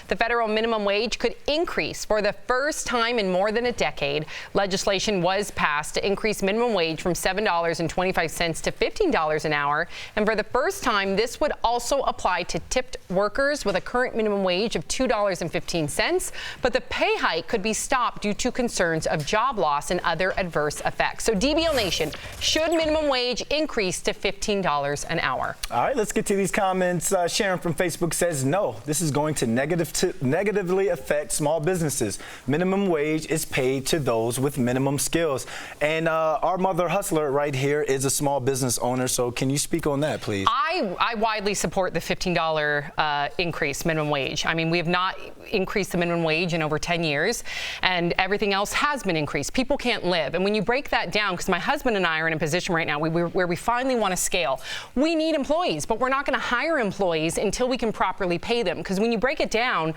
The federal minimum wage could increase for the first time in more than a decade. Legislation was passed to increase minimum wage from $7.25 to $15 an hour. And for the first time, this would also apply to tipped workers with a current minimum wage of $2.15. But the pay hike could be stopped due to concerns of job loss and other adverse effects. So DBL Nation, should minimum wage increase to $15 an hour? All right, let's get to these comments. Sharon from Facebook says no. This is going to negatively affect small businesses. Minimum wage is paid to those with minimum skills. And our mother hustler right here is a small business owner. So can you speak on that, please? I widely support the $15 increase minimum wage. I mean, we have not increased the minimum wage in over 10 years, and everything else has been increased. People can't live. And when you break that down, because my husband and I are in a position right now where we finally want to scale, we need employees, but we're not going to hire employees until we can properly pay them. Because when you break it down,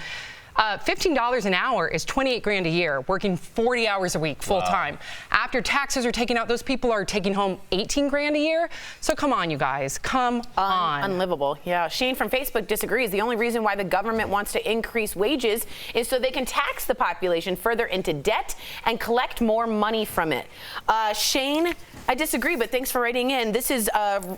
$15 an hour is $28 grand a year, working 40 hours a week full time. After taxes are taken out, those people are taking home 18 grand a year. So come on, you guys, come on. Unlivable. Yeah. Shane from Facebook disagrees. The only reason why the government wants to increase wages is so they can tax the population further into debt and collect more money from it. Shane, I disagree, but thanks for writing in. This is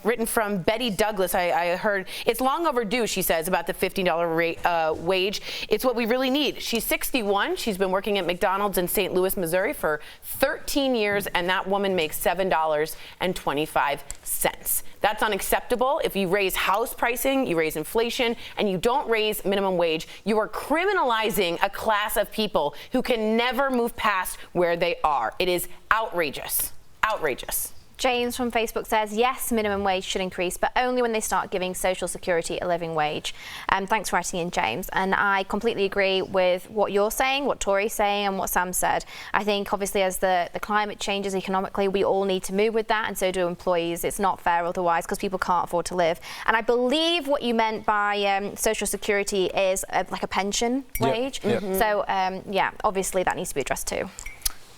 written from Betty Douglas. I heard it's long overdue, she says, about the $15 wage. It's what we really need. She's 61. She's been working at McDonald's in St. Louis, Missouri for 13 years, and that woman makes $7.25. That's unacceptable. If you raise house pricing, you raise inflation, and you don't raise minimum wage, you are criminalizing a class of people who can never move past where they are. It is outrageous. Outrageous. James from Facebook says, yes, minimum wage should increase, but only when they start giving Social Security a living wage. Thanks for writing in, James. And I completely agree with what you're saying, what Tori's saying, and what Sam said. I think, obviously, as the climate changes economically, we all need to move with that, and so do employees. It's not fair otherwise, because people can't afford to live. And I believe what you meant by Social Security is like a pension wage. Yep. So, yeah, obviously that needs to be addressed too.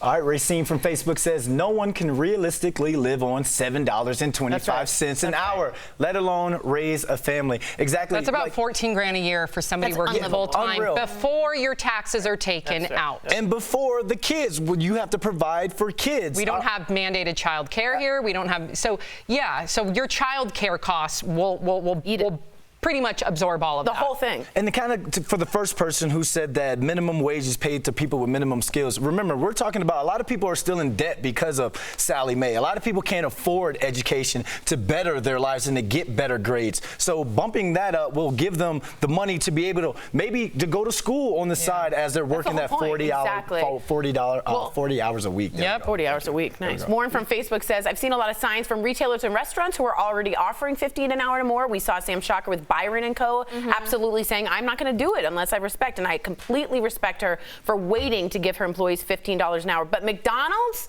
All right, Racine from Facebook says no one can realistically live on $7.25 an hour, let alone raise a family. Exactly. That's about 14 grand a year for somebody working full time before your taxes are taken out. And before the kids, you have to provide for kids. We don't have mandated child care here. We don't have, so yeah, so your child care costs will pretty much absorb all of the whole thing. And the kind of, for the first person who said that minimum wage is paid to people with minimum skills, remember, we're talking about a lot of people are still in debt because of Sallie Mae. A lot of people can't afford education to better their lives and to get better grades. So bumping that up will give them the money to be able to maybe to go to school on the side as they're working that 40 hours a week. Yep, 40 hours a week. Nice. Warren from Facebook says, I've seen a lot of signs from retailers and restaurants who are already offering $15 an hour or more. We saw Sam Shocker with Byron and Co. Absolutely saying, I'm not going to do it unless I respect. And I completely respect her for waiting to give her employees $15 an hour. But McDonald's,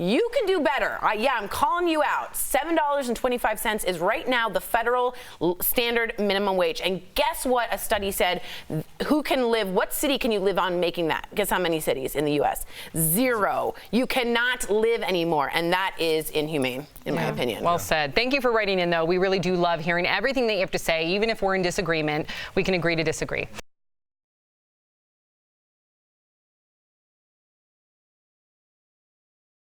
you can do better. Yeah, I'm calling you out. $7.25 is right now the federal standard minimum wage. And guess what a study said? Who can live, what city can you live on making that? Guess how many cities in the U.S.? 0. You cannot live anymore. And that is inhumane, in my opinion. Well said. Thank you for writing in, though. We really do love hearing everything that you have to say. Even if we're in disagreement, we can agree to disagree.